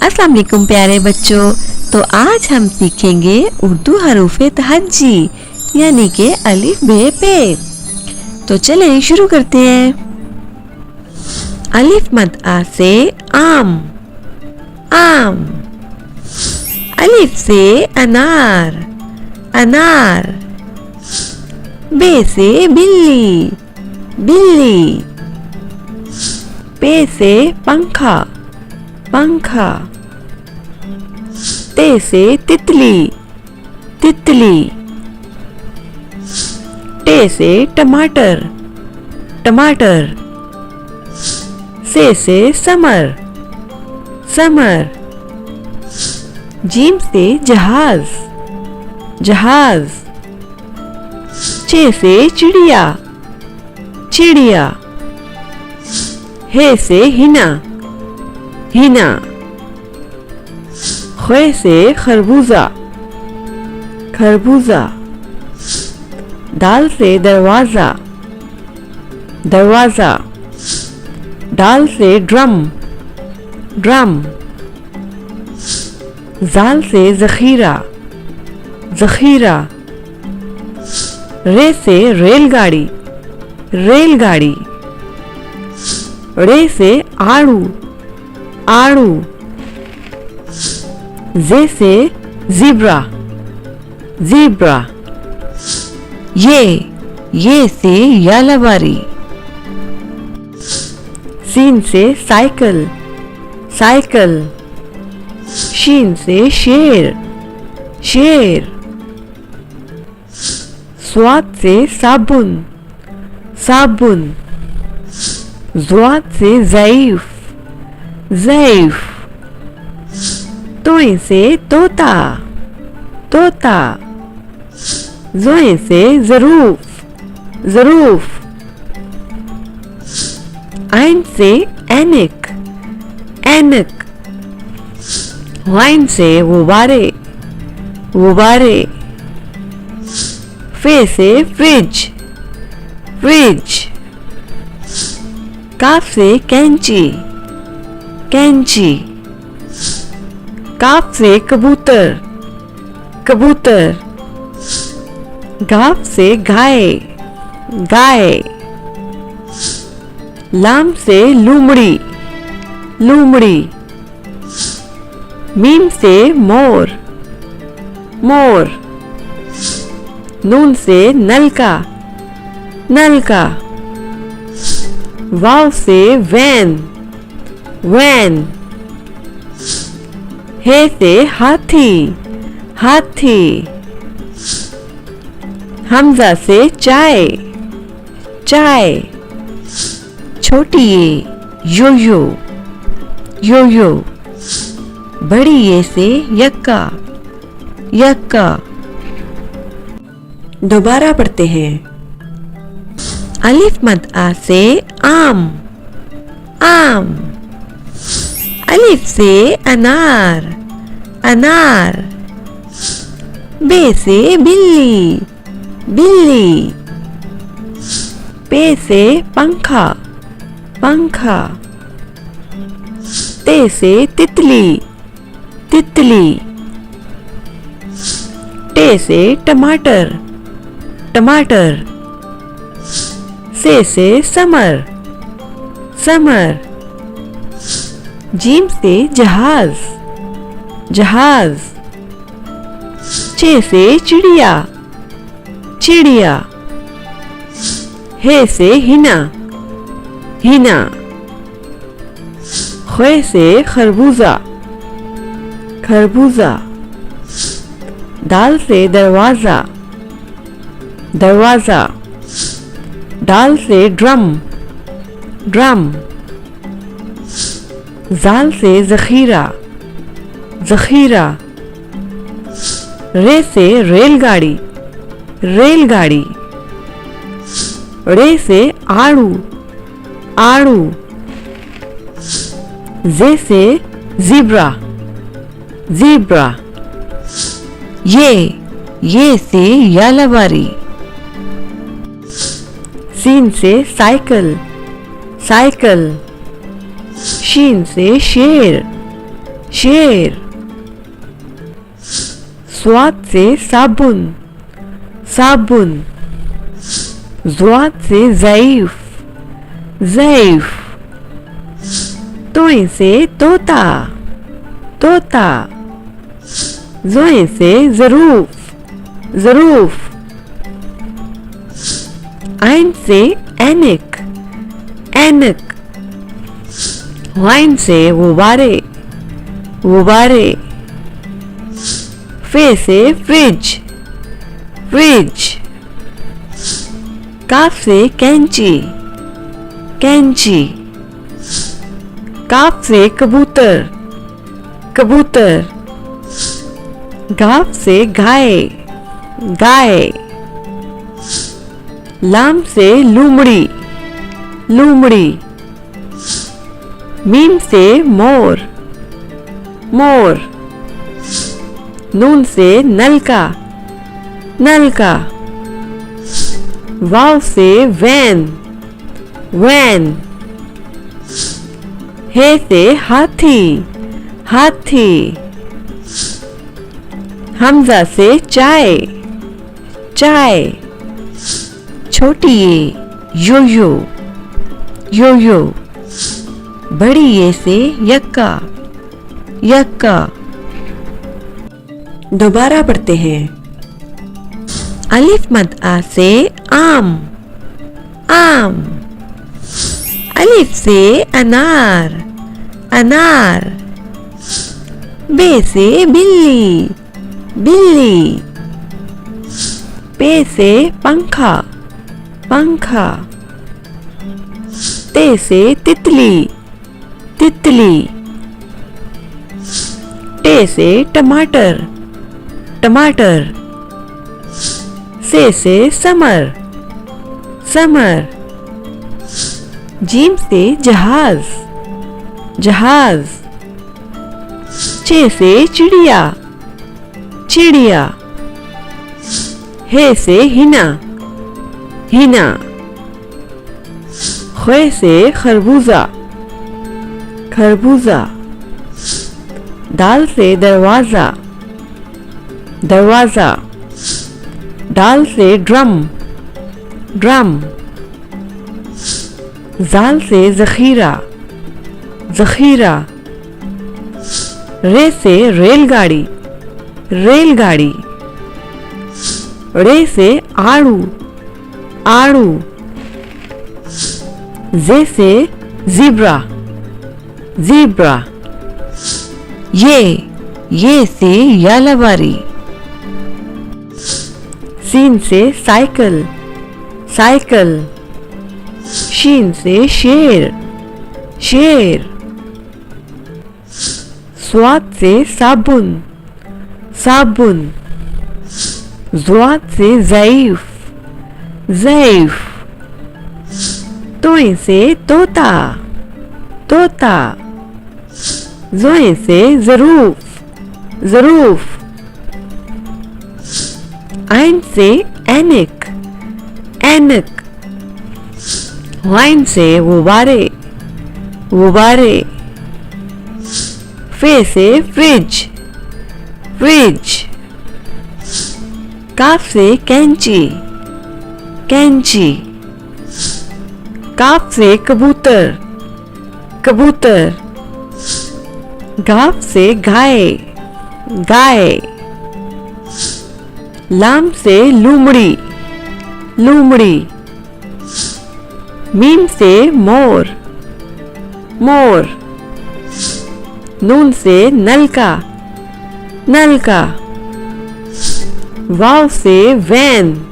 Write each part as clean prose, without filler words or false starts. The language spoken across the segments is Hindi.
अस्सलाम वालेकुम प्यारे बच्चों। तो आज हम सीखेंगे उर्दू हरूफे तहज्जी यानी के अलिफ बे पे। तो चलें शुरू करते हैं। अलिफ मद आ से आम, आम। अलिफ से अनार, अनार। बे से बिल्ली, बिल्ली। पे से पंखा, पंखा। ते से तितली, तितली। टे से टमाटर, टमाटर। से समर, समर। जीम से जहाज, जहाज। चे से चिड़िया, चिड़िया। हे से हिना, हिना। खे से खरबूजा, खरबूजा। दाल से दरवाजा, दरवाजा। दाल से ड्रम, ड्रम। जाल से जखीरा, जखीरा। रे से रेलगाड़ी, रेलगाड़ी। रे से आड़ू, आड़ू। जे से ज़ीब्रा, ज़ीब्रा। ये से यालाबारी। सीन से साइकिल, साइकिल। शीन से शेर, शेर। स्वाद से साबुन, साबुन। ज़्वाद से ज़ईफ, ज़ईफ। तोए से तोता, तोता। ज़ोए से ज़रूफ, ज़रूफ। आइन से ऐनक, ऐनक। वाइन से गुब्बारे, गुब्बारे। फे से फ्रिज, फ्रिज। काफ से कैंची, कैंची। काफ से कबूतर, कबूतर। गाफ से गाय, गाय। लाम से लूमड़ी, लूमड़ी। मीम से मोर, मोर। नून से नलका, नलका। वाव से वैन, वैन। हे से हाथी, हाथी। हमजा से चाय, चाय। छोटी ये यो-यो, यो-यो। बड़ी ये से यक्का, यक्का। दोबारा पढ़ते हैं। अलिफ मद आ से आम, आम। अलिफ से अनार, अनार। बे से बिल्ली, बिल्ली। पे से पंखा, पंखा। ते से तितली, तितली। टे से टमाटर, टमाटर। से समर, समर। जीम से जहाज, जहाज। चे से चिड़िया, चिड़िया। हे से हिना, हिना। खे से खरबूजा, खरबूजा। दाल से दरवाजा, दरवाजा। दाल से ड्रम, ड्रम। जाल से जखीरा, जखीरा। रे से रेलगाड़ी, रेलगाड़ी। रे से आड़ू, आड़ू। जे से ज़ीब्रा, ज़ीब्रा। ये से यालाबारी। सीन से साइकिल, साइकिल। शीन से शेर, शेर। स्वाद से साबुन, साबुन। ज़्वाद से ज़ईफ, ज़ईफ। तोए से तोता, तोता। ज़ोए से ज़रूफ, ज़रूफ। आइन से ऐनक, ऐनक। वाइन से गुब्बारे, गुब्बारे। फे से फ्रिज, फ्रिज। काफ से कैंची, कैंची। काफ से कबूतर, कबूतर। गाफ से गाय, गाय। लाम से लूमड़ी, लूमड़ी। मीम से मोर, मोर। नून से नलका, नलका। वाव से वैन, वैन। हे से हाथी, हाथी। हमजा से चाय, चाय। छोटी ये यो-यो, यो-यो। बड़ी ये से यक्का, यक्का। दोबारा पढ़ते हैं। अलिफ मद आ से आम, आम। अलिफ से अनार, अनार। बे से बिल्ली, बिल्ली। पे से पंखा, पंखा। ते से तितली, तितली। टे से टमाटर, टमाटर। से समर, समर। जीम से जहाज, जहाज। चे से चिड़िया, चिड़िया। हे से हिना, हिना। खे से खरबूजा, खरबूजा। दाल से दरवाजा, दरवाजा। डाल से ड्रम, ड्रम। जाल से जखीरा, जखीरा। रे से रेलगाड़ी, रेलगाड़ी। रे से आड़ू, आड़ू। जे से ज़ीब्रा, ज़ीब्रा। ये से यालावारी। सीन से साइकिल, साइकिल। शीन से शेर, शेर। स्वाद से साबुन, साबुन। ज़्वाद से ज़ईफ, ज़ईफ। तोए से तोता, तोता। ज़ोए से ज़रूफ, ज़रूफ। आइन से ऐनक, ऐनक। वाइन से गुब्बारे, गुब्बारे। फे से फ्रिज, फ्रिज। काफ से कैंची, कैंची। काफ से कबूतर, कबूतर। गाफ से गाय, गाय। लाम से लूमड़ी, लूमड़ी। मीम से मोर, मोर। नून से नलका, नलका। वाव से वैन,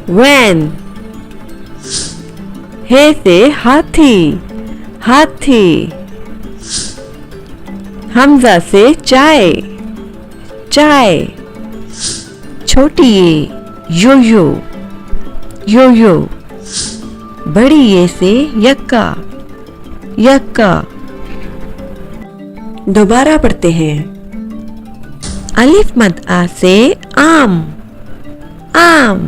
वैन। हे से हाथी, हाथी। हमजा से चाय, चाय। छोटी ये यो-यो, यो-यो। बड़ी ये से यक्का, यक्का। दोबारा पढ़ते हैं। अलिफ मद आ से आम, आम।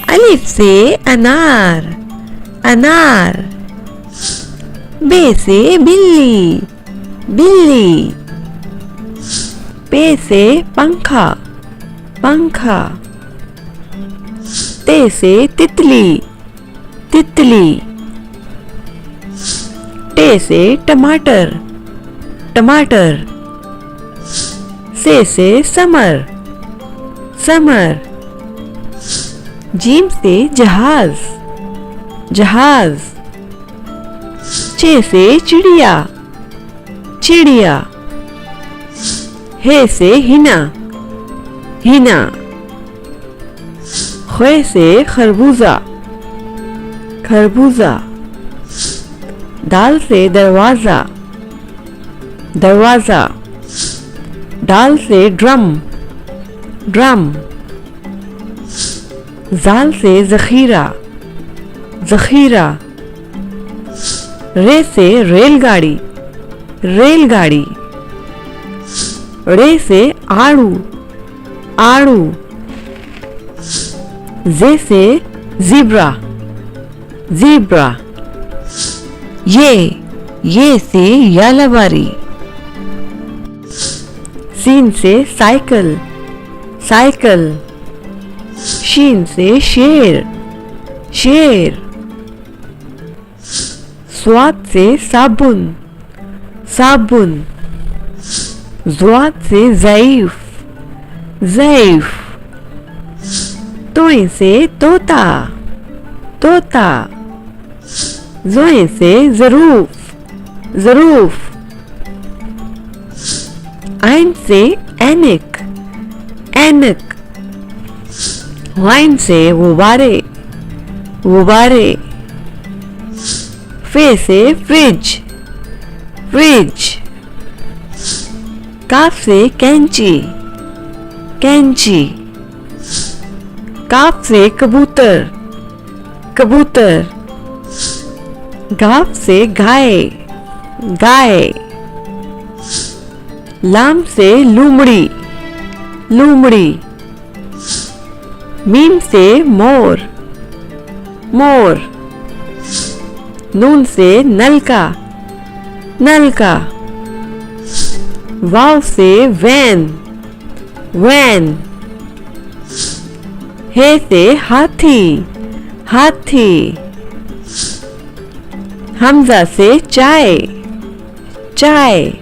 अलिफ से अनार, अनार। बे से बिल्ली, बिल्ली। पे से पंखा, पंखा। ते से तितली, तितली। टे से टमाटर, टमाटर। से समर, समर। जीम से जहाज, जहाज। चे से चिड़िया, चिड़िया। हे से हिना, हिना। खे से खरबूजा, खरबूजा। दाल से दरवाजा, दरवाजा। डाल से ड्रम, ड्रम। जाल से जखीरा, जखीरा। रे से रेलगाड़ी, रेलगाड़ी। रे से आड़ू, आड़ू। जे से ज़ीब्रा, ज़ीब्रा। ये से यालाबारी। सीन से साइकिल, साइकिल। शीन से शेर, शेर। स्वाद से साबुन, साबुन। ज़्वाद से ज़ईफ, ज़ईफ। तोय से तोता, तोता। ज़ोय से ज़रूफ, ज़रूफ। आइन से ऐनिक, ऐनक। वाइन से गुब्बारे, गुब्बारे। फे से फ्रिज, फ्रिज। काफ से कैंची, कैंची। काफ से कबूतर, कबूतर। गाफ से गाय, गाय। लाम से लूमड़ी, लूमड़ी। मीम से मोर, मोर। नून से नलका, नलका। वाव से वैन, वैन। हे से हाथी, हाथी। हमजा से चाय, चाय।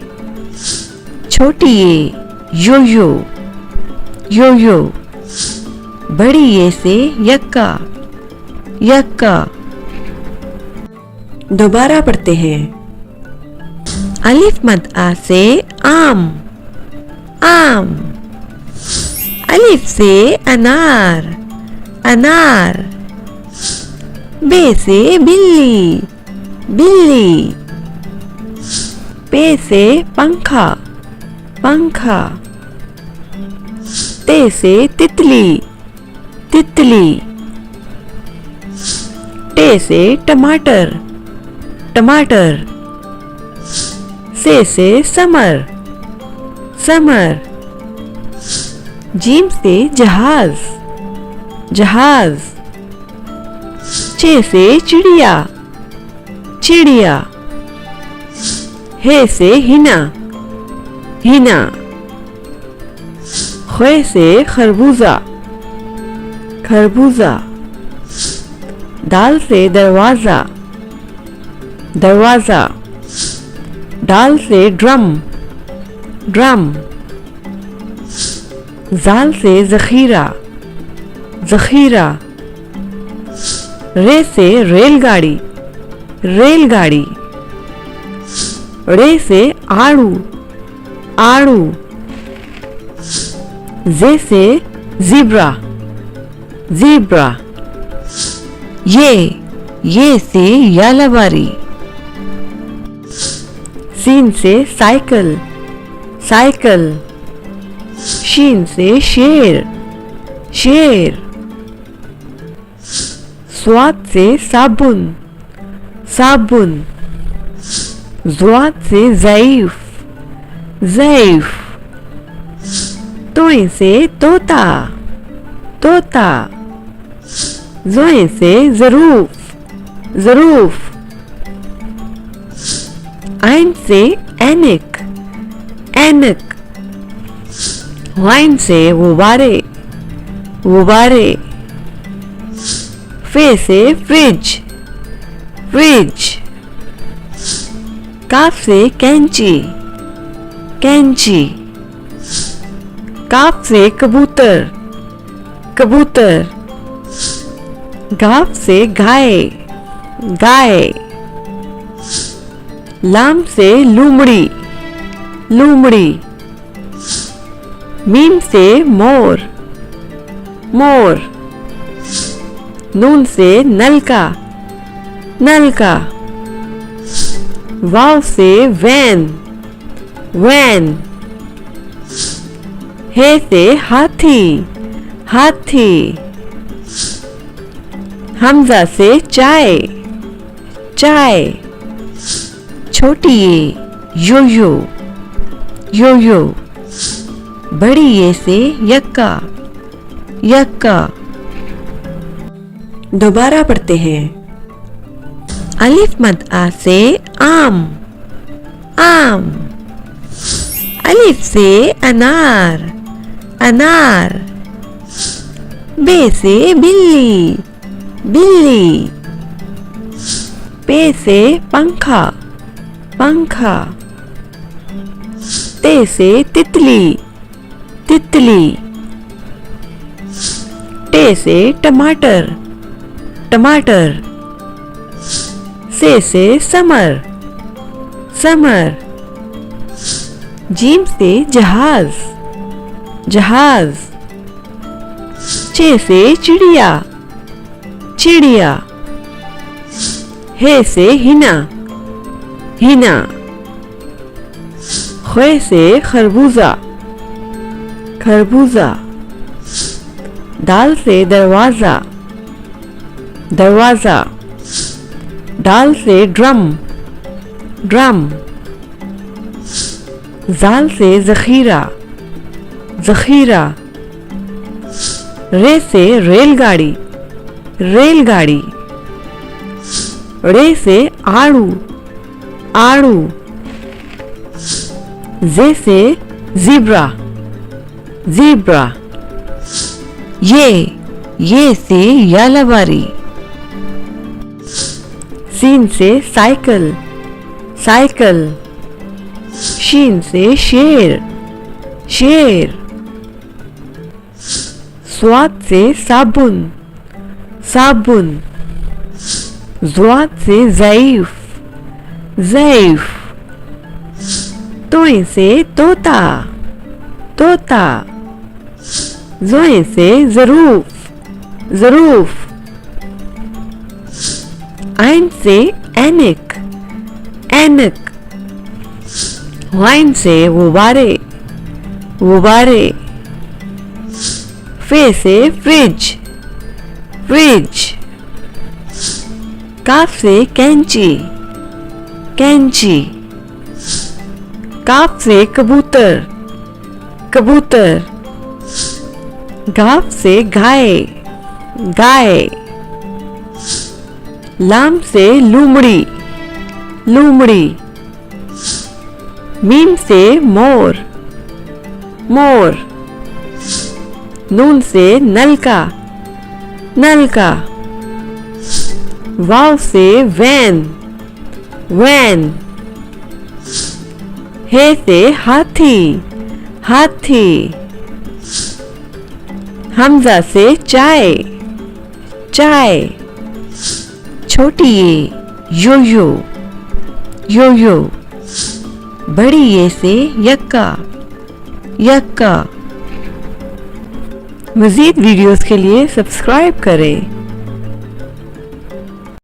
छोटी ये यो-यो, यो-यो। बड़ी ये से यक्का, यक्का। दोबारा पढ़ते हैं। अलिफ मद आ से आम, आम। अलिफ से अनार, अनार। बे से बिल्ली, बिल्ली। पे से पंखा, पंखा। ते से तितली, तितली। टे से टमाटर, टमाटर। से समर, समर। जीम से जहाज, जहाज। चे से चिड़िया, चिड़िया। हे से हिना, हिना। खे से खरबूजा, खरबूजा। दाल से दरवाजा, दरवाजा। डाल से ड्रम, ड्रम। जाल से जखीरा, जखीरा। रे से रेलगाड़ी, रेलगाड़ी। रे से आड़ू, आड़ू। जे से ज़ीब्रा, ज़ीब्रा। ये से यालाबारी। सीन से साइकिल, साइकिल। शीन से शेर, शेर। स्वाद से साबुन, साबुन। ज़्वाद से ज़ईफ, ज़ईफ। तोय से तोता, तोता। ज़ोय से ज़रूफ, ज़रूफ। आइन से ऐनिक, ऐनक। वाइन से गुब्बारे, गुब्बारे। फे से फ्रिज, फ्रिज। काफ से कैंची, कैंची। काफ से कबूतर, कबूतर। गाफ से गाय, गाय। लाम से लूमड़ी, लूमड़ी। मीम से मोर, मोर। नून से नलका, नलका। वाव से वैन, वैन। हे से हाथी, हाथी। हमजा से चाय, चाय। छोटी ये यो यो, यो यो। बड़ी ये से यक्का, यक्का। दोबारा पढ़ते हैं। अलिफ मद आ से आम, आम। अलिफ से अनार, अनार। बे से बिल्ली, बिल्ली। पे से पंखा, पंखा। ते से तितली, तितली। टे से टमाटर, टमाटर। से समर, समर। जीम से जहाज, जहाज। चे से चिड़िया, चिड़िया। हे से हिना, हिना। खे से खरबूजा, खरबूजा। दाल से दरवाजा, दरवाजा। डाल से ड्रम, ड्रम। जाल से जखीरा, जखीरा। रे से रेलगाड़ी, रेलगाड़ी। रे से आड़ू, आड़ू। जे से ज़ीब्रा, ज़ीब्रा। ये से यालाबारी। सीन से साइकिल, साइकिल। शीन से शेर, शेर। स्वाद से साबुन, साबुन। ज़्वाद से ज़ईफ, ज़ईफ। तोए से तोता, तोता। ज़ोए से ज़रूफ, ज़रूफ। आइन से ऐनक, ऐनक। वाइन से गुब्बारे, गुब्बारे। फे से फ्रिज, फ्रिज। काफ से कैंची, कैंची। काफ से कबूतर, कबूतर। गाफ से गाय, गाय। लाम से लूमड़ी, लूमड़ी। मीम से मोर, मोर। नून से नलका, नलका। वाव से वैन, वैन। हे से हाथी, हाथी। हमजा से चाय, चाय। छोटी ये यो यो, यो यो। बड़ी ये से यक्का, यक्का। मज़ीद वीडियोस के लिए सब्सक्राइब करें।